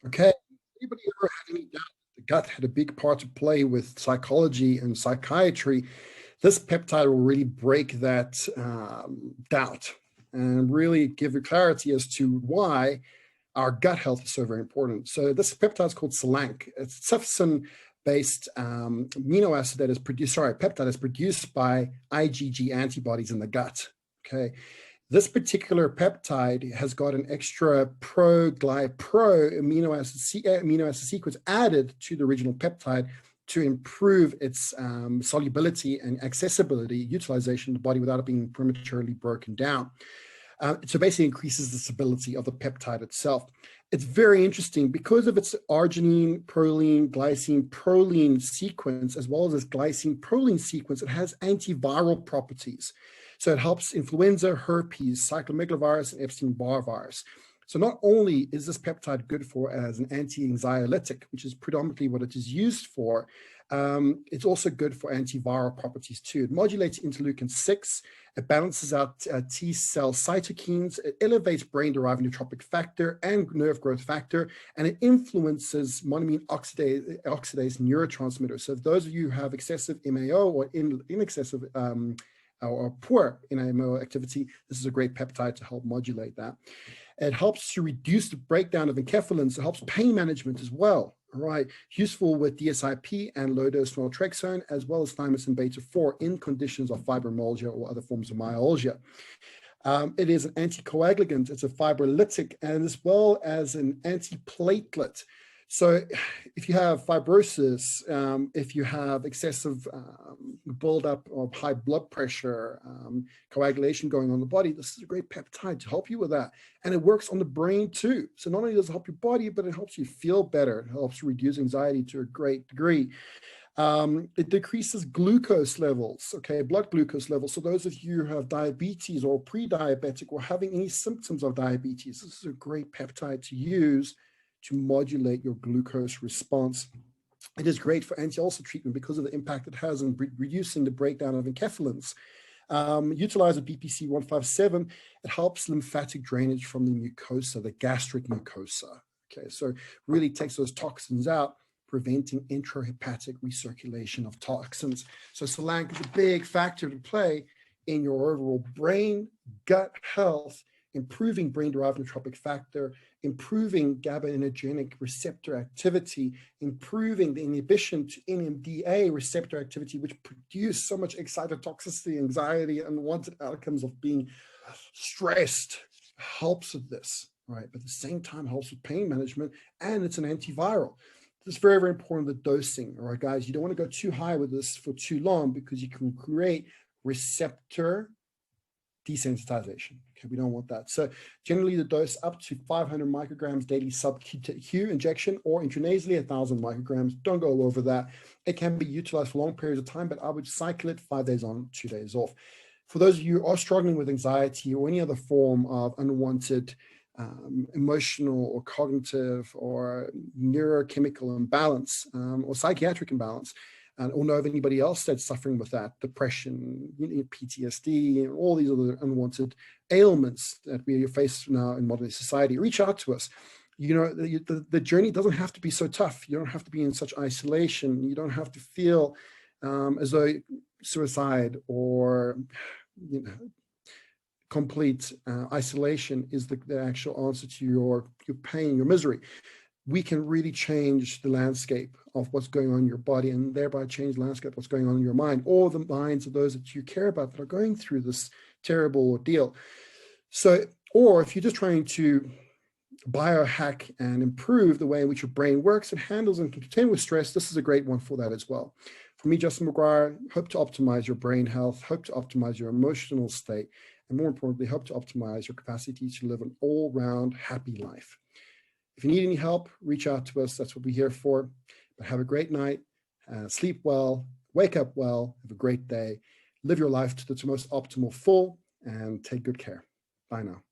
Okay. Anybody ever had any doubt that the gut had a big part to play with psychology and psychiatry? This peptide will really break that doubt and really give you clarity as to why our gut health is so very important. So this peptide is called Selank. It's trypsin-based amino acid that is produced, peptide is produced by IgG antibodies in the gut. Okay. This particular peptide has got an extra pro amino acid sequence added to the original peptide to improve its solubility and accessibility, utilization in the body without it being prematurely broken down. So basically increases the stability of the peptide itself. It's very interesting because of its arginine, proline, glycine, proline sequence, as well as its glycine proline sequence. It has antiviral properties. So it helps influenza, herpes, cytomegalovirus, and Epstein-Barr virus. So not only is this peptide good for as an anti-anxiolytic, which is predominantly what it is used for, it's also good for antiviral properties too. It modulates interleukin-6, it balances out T cell cytokines, it elevates brain-derived neurotrophic factor and nerve growth factor, and it influences monoamine oxidase neurotransmitters. So if those of you who have excessive MAO or in excessive or poor NMO activity, this is a great peptide to help modulate that. It helps to reduce the breakdown of enkephalins. It helps pain management as well. All right, useful with DSIP and low-dose naltrexone, as well as thymosin beta-4 in conditions of fibromyalgia or other forms of myalgia. It is an anticoagulant, it's a fibrolytic, and as well as an antiplatelet. So if you have fibrosis, if you have excessive buildup of high blood pressure, coagulation going on in the body, this is a great peptide to help you with that. And it works on the brain too. So not only does it help your body, but it helps you feel better. It helps reduce anxiety to a great degree. It decreases glucose levels, okay, blood glucose levels. So those of you who have diabetes or pre-diabetic or having any symptoms of diabetes, this is a great peptide to use to modulate your glucose response. It is great for anti-ulcer treatment because of the impact it has in reducing the breakdown of enkephalins. Utilized with BPC 157, it helps lymphatic drainage from the mucosa, the gastric mucosa. Okay, so really takes those toxins out, preventing intrahepatic recirculation of toxins. So Selank is a big factor to play in your overall brain, gut health, improving brain-derived neurotrophic factor, improving GABAergic receptor activity, improving the inhibition to NMDA receptor activity, which produce so much excitotoxicity, anxiety, and unwanted outcomes of being stressed. Helps with this, right? But at the same time, helps with pain management, and it's an antiviral. It's very, very important, the dosing, all right, guys? You don't want to go too high with this for too long because you can create receptor desensitization. Okay, we don't want that. So generally the dose up to 500 micrograms daily sub-Q injection or intranasally 1,000 micrograms. Don't go over that. It can be utilized for long periods of time, but I would cycle it 5 days on, 2 days off. For those of you who are struggling with anxiety or any other form of unwanted emotional or cognitive or neurochemical imbalance or psychiatric imbalance, or know of anybody else that's suffering with that, depression, PTSD, and all these other unwanted ailments that we face now in modern society, reach out to us. You know, the journey doesn't have to be so tough. You don't have to be in such isolation. You don't have to feel as though suicide or complete isolation is the actual answer to your pain, your misery. We can really change the landscape of what's going on in your body and thereby change the landscape of what's going on in your mind or the minds of those that you care about that are going through this terrible ordeal. So, or if you're just trying to biohack and improve the way in which your brain works and handles and can contend with stress, this is a great one for that as well. For me, Justin McGuire, hope to optimize your brain health, hope to optimize your emotional state, and more importantly, hope to optimize your capacity to live an all-round happy life. If you need any help, reach out to us. That's what we're here for. But have a great night, sleep well, wake up well, have a great day, live your life to the most optimal full, and take good care. Bye now.